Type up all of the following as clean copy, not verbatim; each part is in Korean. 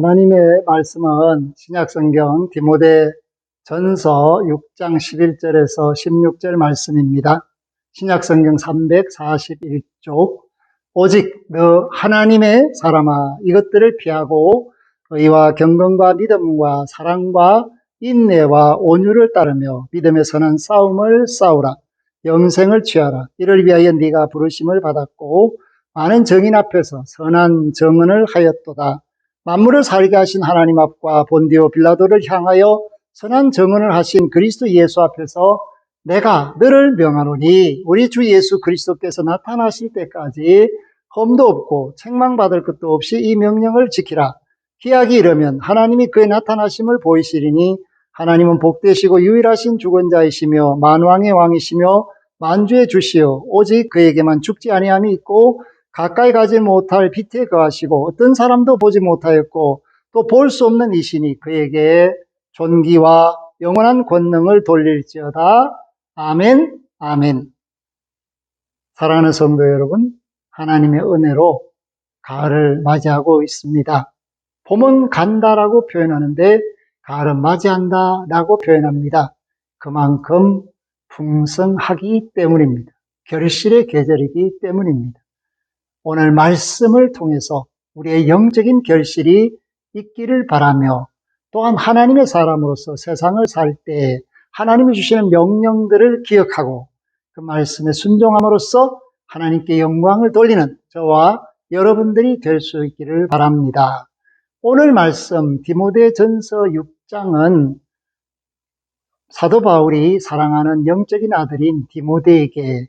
하나님의 말씀은 신약성경 디모데 전서 6장 11절에서 16절 말씀입니다. 신약성경 341쪽 오직 너 하나님의 사람아 이것들을 피하고 의와 경건과 믿음과 사랑과 인내와 온유를 따르며 믿음에 선한 싸움을 싸우라. 영생을 취하라. 이를 위하여 네가 부르심을 받았고 많은 정인 앞에서 선한 증언을 하였도다. 만물을 살게 하신 하나님 앞과 본디오 빌라도를 향하여 선한 증언을 하신 그리스도 예수 앞에서 내가 너를 명하노니 우리 주 예수 그리스도께서 나타나실 때까지 험도 없고 책망받을 것도 없이 이 명령을 지키라. 기약이 이르면 하나님이 그의 나타나심을 보이시리니 하나님은 복되시고 유일하신 주권자이시며 만왕의 왕이시며 만주의 주시요 오직 그에게만 죽지 아니함이 있고 가까이 가지 못할 빛에 거하시고 어떤 사람도 보지 못하였고 또 볼 수 없는 이시니 그에게 존귀와 영원한 권능을 돌릴지어다. 아멘, 아멘. 사랑하는 성도 여러분, 하나님의 은혜로 가을을 맞이하고 있습니다. 봄은 간다라고 표현하는데 가을은 맞이한다라고 표현합니다. 그만큼 풍성하기 때문입니다. 결실의 계절이기 때문입니다. 오늘 말씀을 통해서 우리의 영적인 결실이 있기를 바라며 또한 하나님의 사람으로서 세상을 살 때 하나님이 주시는 명령들을 기억하고 그 말씀에 순종함으로써 하나님께 영광을 돌리는 저와 여러분들이 될 수 있기를 바랍니다. 오늘 말씀 디모데 전서 6장은 사도 바울이 사랑하는 영적인 아들인 디모데에게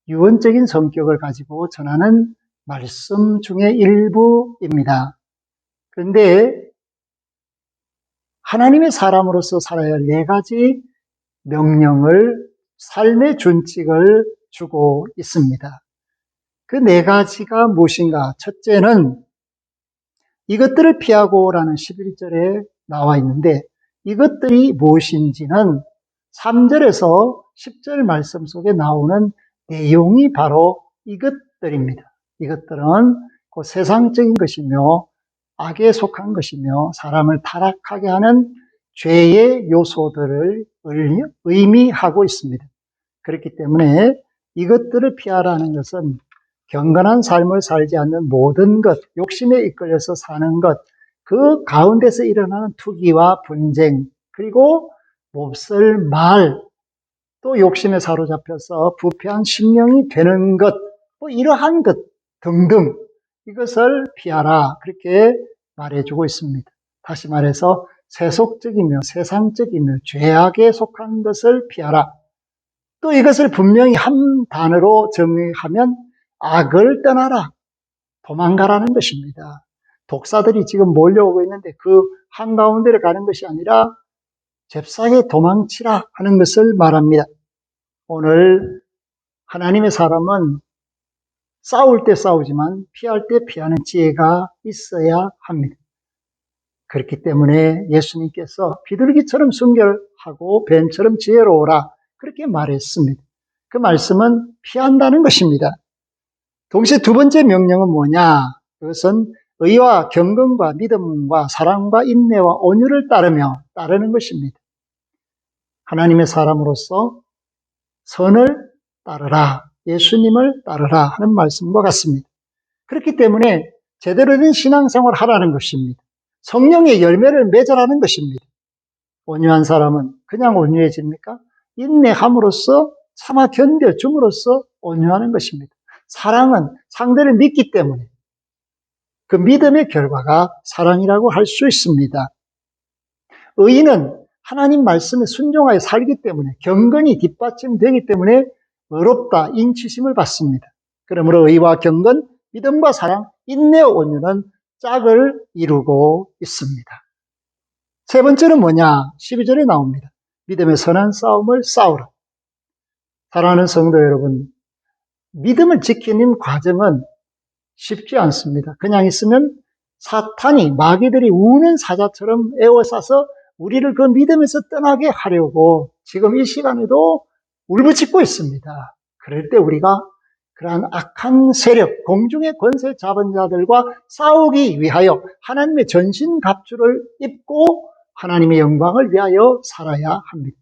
유언적인 성격을 가지고 전하는 말씀 중의 일부입니다. 그런데 하나님의 사람으로서 살아야 할 4가지 명령을 삶의 준칙을 주고 있습니다. 그 4가지가 무엇인가? 첫째는 이것들을 피하고라는 11절에 나와 있는데 이것들이 무엇인지는 3절에서 10절 말씀 속에 나오는 내용이 바로 이것들입니다. 이것들은 그 세상적인 것이며 악에 속한 것이며 사람을 타락하게 하는 죄의 요소들을 의미하고 있습니다. 그렇기 때문에 이것들을 피하라는 것은 경건한 삶을 살지 않는 모든 것, 욕심에 이끌려서 사는 것, 그 가운데서 일어나는 투기와 분쟁, 그리고 몹쓸 말, 또 욕심에 사로잡혀서 부패한 심령이 되는 것, 뭐 이러한 것 등등 이것을 피하라 그렇게 말해주고 있습니다. 다시 말해서 세속적이며 세상적이며 죄악에 속한 것을 피하라. 또 이것을 분명히 한 단어로 정의하면 악을 떠나라, 도망가라는 것입니다. 독사들이 지금 몰려오고 있는데 그 한가운데를 가는 것이 아니라 잽싸게 도망치라 하는 것을 말합니다. 오늘 하나님의 사람은 싸울 때 싸우지만 피할 때 피하는 지혜가 있어야 합니다. 그렇기 때문에 예수님께서 비둘기처럼 순결하고 뱀처럼 지혜로우라 그렇게 말했습니다. 그 말씀은 피한다는 것입니다. 동시에 2번째 명령은 뭐냐? 그것은 의와 경건과 믿음과 사랑과 인내와 온유를 따르는 것입니다. 하나님의 사람으로서 선을 따르라, 예수님을 따르라 하는 말씀과 같습니다. 그렇기 때문에 제대로 된 신앙생활을 하라는 것입니다. 성령의 열매를 맺으라는 것입니다. 온유한 사람은 그냥 온유해집니까? 인내함으로써 참아 견뎌줌으로써 온유하는 것입니다. 사랑은 상대를 믿기 때문에 그 믿음의 결과가 사랑이라고 할 수 있습니다. 의인은 하나님 말씀에 순종하여 살기 때문에 경건이 뒷받침되기 때문에 의롭다 인치심을 받습니다. 그러므로 의와 경건, 믿음과 사랑, 인내와 온유는 짝을 이루고 있습니다. 3번째는 뭐냐? 12절에 나옵니다. 믿음의 선한 싸움을 싸우라. 사랑하는 성도 여러분, 믿음을 지키는 과정은 쉽지 않습니다. 그냥 있으면 사탄이 마귀들이 우는 사자처럼 에워싸서 우리를 그 믿음에서 떠나게 하려고 지금 이 시간에도 울부짖고 있습니다. 그럴 때 우리가 그러한 악한 세력, 공중의 권세 잡은 자들과 싸우기 위하여 하나님의 전신갑주를 입고 하나님의 영광을 위하여 살아야 합니다.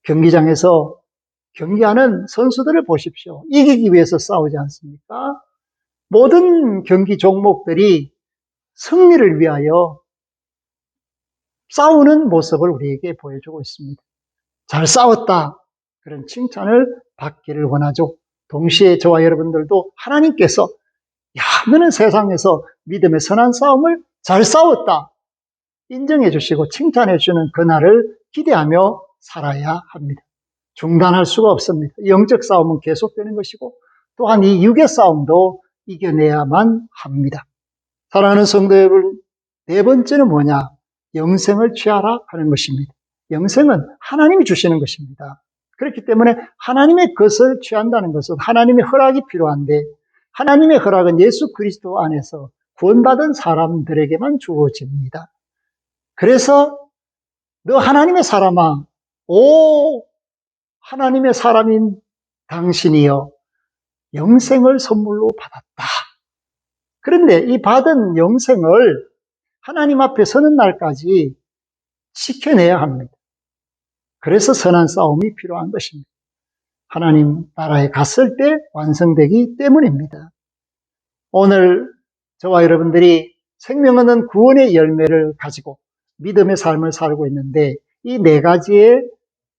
경기장에서 경기하는 선수들을 보십시오. 이기기 위해서 싸우지 않습니까? 모든 경기 종목들이 승리를 위하여 싸우는 모습을 우리에게 보여주고 있습니다. 잘 싸웠다. 그런 칭찬을 받기를 원하죠. 동시에 저와 여러분들도 하나님께서 야, 너는 세상에서 믿음의 선한 싸움을 잘 싸웠다. 인정해 주시고 칭찬해 주시는 그날을 기대하며 살아야 합니다. 중단할 수가 없습니다. 영적 싸움은 계속되는 것이고 또한 이 육의 싸움도 이겨내야만 합니다. 사랑하는 성도 여러분, 네 번째는 뭐냐? 영생을 취하라 하는 것입니다. 영생은 하나님이 주시는 것입니다. 그렇기 때문에 하나님의 것을 취한다는 것은 하나님의 허락이 필요한데 하나님의 허락은 예수 그리스도 안에서 구원받은 사람들에게만 주어집니다. 그래서 너 하나님의 사람아, 오 하나님의 사람인 당신이여 영생을 선물로 받았다. 그런데 이 받은 영생을 하나님 앞에 서는 날까지 지켜내야 합니다. 그래서 선한 싸움이 필요한 것입니다. 하나님 나라에 갔을 때 완성되기 때문입니다. 오늘 저와 여러분들이 생명 얻는 구원의 열매를 가지고 믿음의 삶을 살고 있는데 이 네 가지의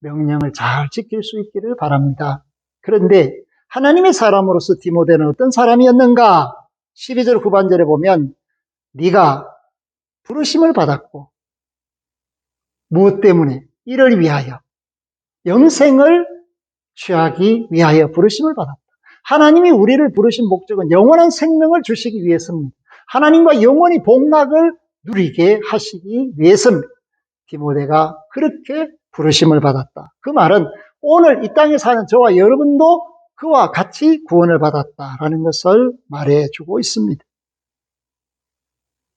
명령을 잘 지킬 수 있기를 바랍니다. 그런데 하나님의 사람으로서 디모데는 어떤 사람이었는가? 12절 후반절에 보면 네가 부르심을 받았고 무엇 때문에? 이를 위하여 영생을 취하기 위하여 부르심을 받았다. 하나님이 우리를 부르신 목적은 영원한 생명을 주시기 위해서입니다. 하나님과 영원히 복락을 누리게 하시기 위해서입니다. 디모데가 그렇게 부르심을 받았다. 그 말은 오늘 이 땅에 사는 저와 여러분도 그와 같이 구원을 받았다라는 것을 말해주고 있습니다.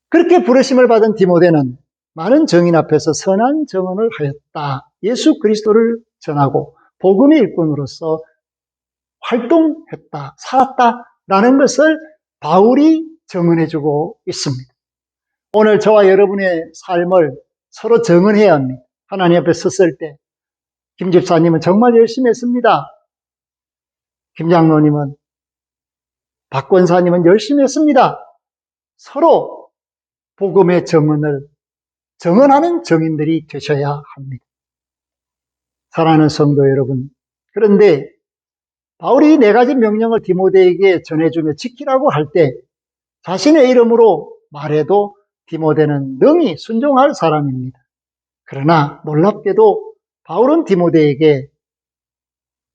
그렇게 부르심을 받은 디모데는 많은 정인 앞에서 선한 증언을 하였다. 예수 그리스도를 전하고 복음의 일꾼으로서 활동했다, 살았다라는 것을 바울이 증언해주고 있습니다. 오늘 저와 여러분의 삶을 서로 증언해야 합니다. 하나님 앞에 섰을 때 김 집사님은 정말 열심히 했습니다. 김 장로님은, 박 권사님은 열심히 했습니다. 서로 복음의 증언을 증언하는 증인들이 되셔야 합니다. 사랑하는 성도 여러분, 그런데 바울이 네 가지 명령을 디모데에게 전해주며 지키라고 할 때 자신의 이름으로 말해도 디모데는 능히 순종할 사람입니다. 그러나 놀랍게도 바울은 디모데에게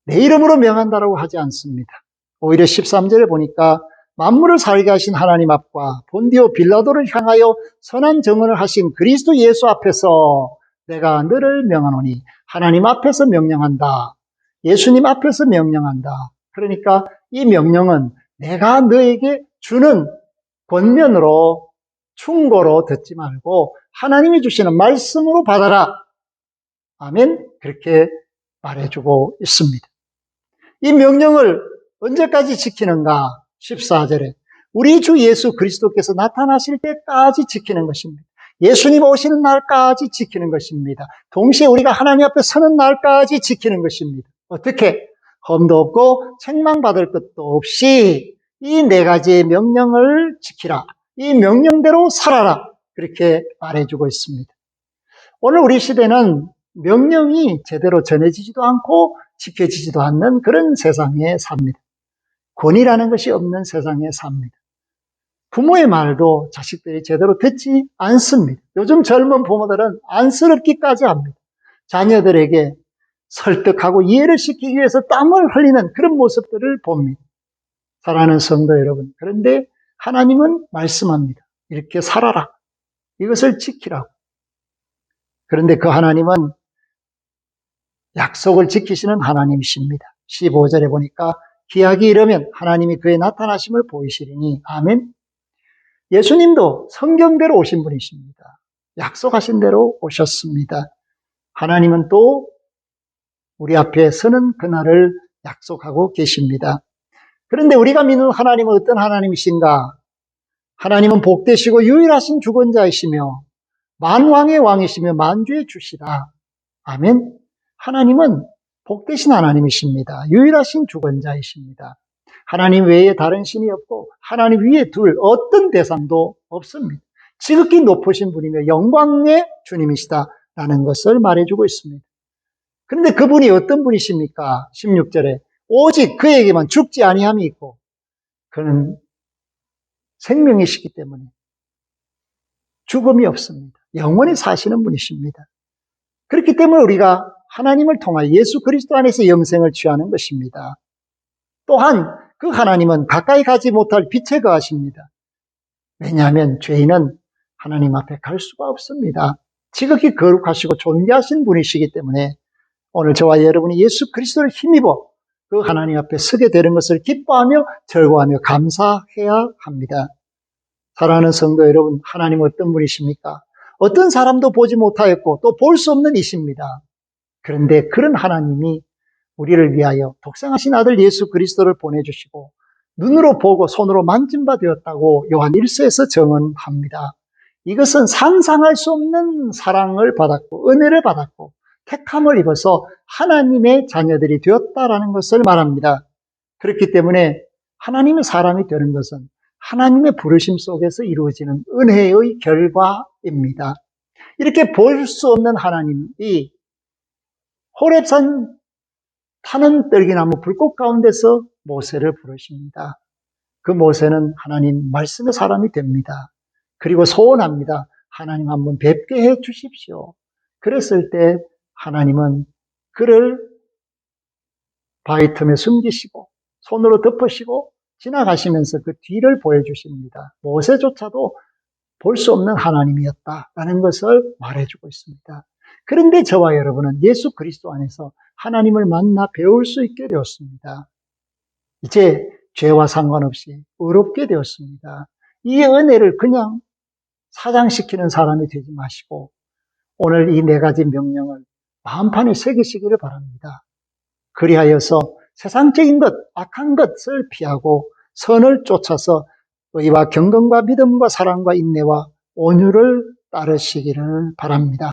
내 이름으로 명한다라고 하지 않습니다. 오히려 13절에 보니까 만물을 살게 하신 하나님 앞과 본디오 빌라도를 향하여 선한 증언을 하신 그리스도 예수 앞에서 내가 너를 명하노니 하나님 앞에서 명령한다. 예수님 앞에서 명령한다. 그러니까 이 명령은 내가 너에게 주는 권면으로 충고로 듣지 말고 하나님이 주시는 말씀으로 받아라. 아멘. 그렇게 말해주고 있습니다. 이 명령을 언제까지 지키는가? 14절에 우리 주 예수 그리스도께서 나타나실 때까지 지키는 것입니다. 예수님 오시는 날까지 지키는 것입니다. 동시에 우리가 하나님 앞에 서는 날까지 지키는 것입니다. 어떻게? 험도 없고 책망받을 것도 없이 이 네 가지의 명령을 지키라. 이 명령대로 살아라. 그렇게 말해주고 있습니다. 오늘 우리 시대는 명령이 제대로 전해지지도 않고 지켜지지도 않는 그런 세상에 삽니다. 권위라는 것이 없는 세상에 삽니다. 부모의 말도 자식들이 제대로 듣지 않습니다. 요즘 젊은 부모들은 안쓰럽기까지 합니다. 자녀들에게 설득하고 이해를 시키기 위해서 땀을 흘리는 그런 모습들을 봅니다. 사랑하는 성도 여러분, 그런데 하나님은 말씀합니다. 이렇게 살아라. 이것을 지키라고. 그런데 그 하나님은 약속을 지키시는 하나님이십니다. 15절에 보니까 기약이 이르면 하나님이 그의 나타나심을 보이시리니 아멘. 예수님도 성경대로 오신 분이십니다. 약속하신 대로 오셨습니다. 하나님은 또 우리 앞에 서는 그날을 약속하고 계십니다. 그런데 우리가 믿는 하나님은 어떤 하나님이신가? 하나님은 복되시고 유일하신 주권자이시며 만왕의 왕이시며 만주의 주시다. 아멘. 하나님은 복되신 하나님이십니다. 유일하신 주권자이십니다. 하나님 외에 다른 신이 없고 하나님 위에 둘 어떤 대상도 없습니다. 지극히 높으신 분이며 영광의 주님이시다라는 것을 말해주고 있습니다. 그런데 그분이 어떤 분이십니까? 16절에 오직 그에게만 죽지 아니함이 있고 그는 생명이시기 때문에 죽음이 없습니다. 영원히 사시는 분이십니다. 그렇기 때문에 우리가 하나님을 통하여 예수 그리스도 안에서 영생을 취하는 것입니다. 또한 그 하나님은 가까이 가지 못할 빛에 거하십니다. 왜냐하면 죄인은 하나님 앞에 갈 수가 없습니다. 지극히 거룩하시고 존귀하신 분이시기 때문에 오늘 저와 여러분이 예수 그리스도를 힘입어 그 하나님 앞에 서게 되는 것을 기뻐하며 즐거워하며 감사해야 합니다. 사랑하는 성도 여러분, 하나님 어떤 분이십니까? 어떤 사람도 보지 못하였고 또 볼 수 없는 이십니다. 그런데 그런 하나님이 우리를 위하여 독생하신 아들 예수 그리스도를 보내주시고 눈으로 보고 손으로 만진 바 되었다고 요한 1서에서 증언합니다. 이것은 상상할 수 없는 사랑을 받았고 은혜를 받았고 택함을 입어서 하나님의 자녀들이 되었다라는 것을 말합니다. 그렇기 때문에 하나님의 사람이 되는 것은 하나님의 부르심 속에서 이루어지는 은혜의 결과입니다. 이렇게 볼 수 없는 하나님이 호렙산 타는 떨기나무 불꽃 가운데서 모세를 부르십니다. 그 모세는 하나님 말씀의 사람이 됩니다. 그리고 소원합니다. 하나님 한번 뵙게 해 주십시오. 그랬을 때 하나님은 그를 바위 틈에 숨기시고 손으로 덮으시고 지나가시면서 그 뒤를 보여주십니다. 모세조차도 볼 수 없는 하나님이었다라는 것을 말해주고 있습니다. 그런데 저와 여러분은 예수 그리스도 안에서 하나님을 만나 배울 수 있게 되었습니다. 이제 죄와 상관없이 의롭게 되었습니다. 이 은혜를 그냥 사장시키는 사람이 되지 마시고 오늘 이 4가지 명령을 마음판에 새기시기를 바랍니다. 그리하여서 세상적인 것, 악한 것을 피하고 선을 쫓아서 의와 경건과 믿음과 사랑과 인내와 온유를 따르시기를 바랍니다.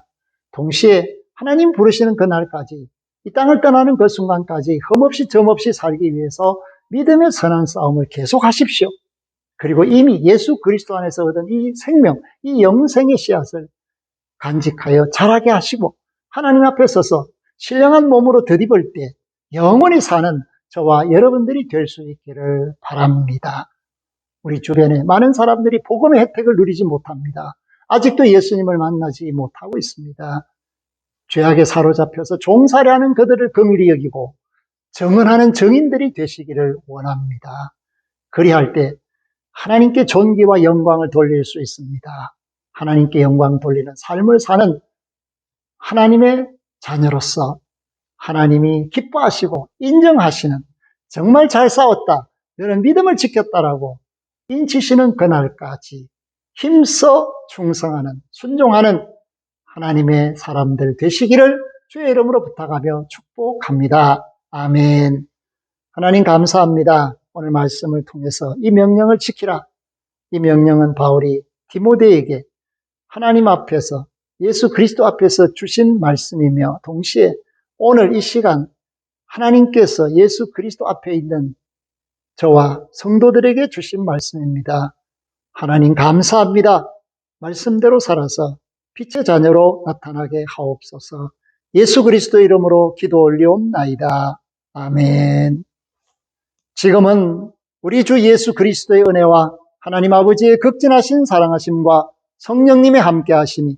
동시에 하나님 부르시는 그날까지 이 땅을 떠나는 그 순간까지 흠없이 점없이 살기 위해서 믿음의 선한 싸움을 계속하십시오. 그리고 이미 예수 그리스도 안에서 얻은 이 생명, 이 영생의 씨앗을 간직하여 자라게 하시고 하나님 앞에 서서 신령한 몸으로 덧입을 때 영원히 사는 저와 여러분들이 될 수 있기를 바랍니다. 우리 주변에 많은 사람들이 복음의 혜택을 누리지 못합니다. 아직도 예수님을 만나지 못하고 있습니다. 죄악에 사로잡혀서 종살이하는 그들을 긍휼히 여기고 정언하는 증인들이 되시기를 원합니다. 그리할 때 하나님께 존귀와 영광을 돌릴 수 있습니다. 하나님께 영광 돌리는 삶을 사는 하나님의 자녀로서 하나님이 기뻐하시고 인정하시는 정말 잘 싸웠다, 너는 믿음을 지켰다라고 인치시는 그날까지 힘써 충성하는 순종하는 하나님의 사람들 되시기를 주의 이름으로 부탁하며 축복합니다. 아멘. 하나님 감사합니다. 오늘 말씀을 통해서 이 명령을 지키라. 이 명령은 바울이 디모데에게 하나님 앞에서 예수 그리스도 앞에서 주신 말씀이며 동시에 오늘 이 시간 하나님께서 예수 그리스도 앞에 있는 저와 성도들에게 주신 말씀입니다. 하나님 감사합니다. 말씀대로 살아서 빛의 자녀로 나타나게 하옵소서. 예수 그리스도 이름으로 기도 올리옵나이다. 아멘. 지금은 우리 주 예수 그리스도의 은혜와 하나님 아버지의 극진하신 사랑하심과 성령님의 함께하심이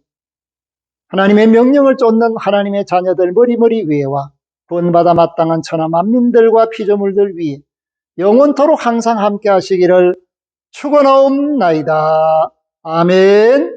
하나님의 명령을 쫓는 하나님의 자녀들 머리머리 위에와 구원받아 마땅한 천하 만민들과 피조물들 위에 영원토록 항상 함께하시기를 축원하옵나이다. 아멘.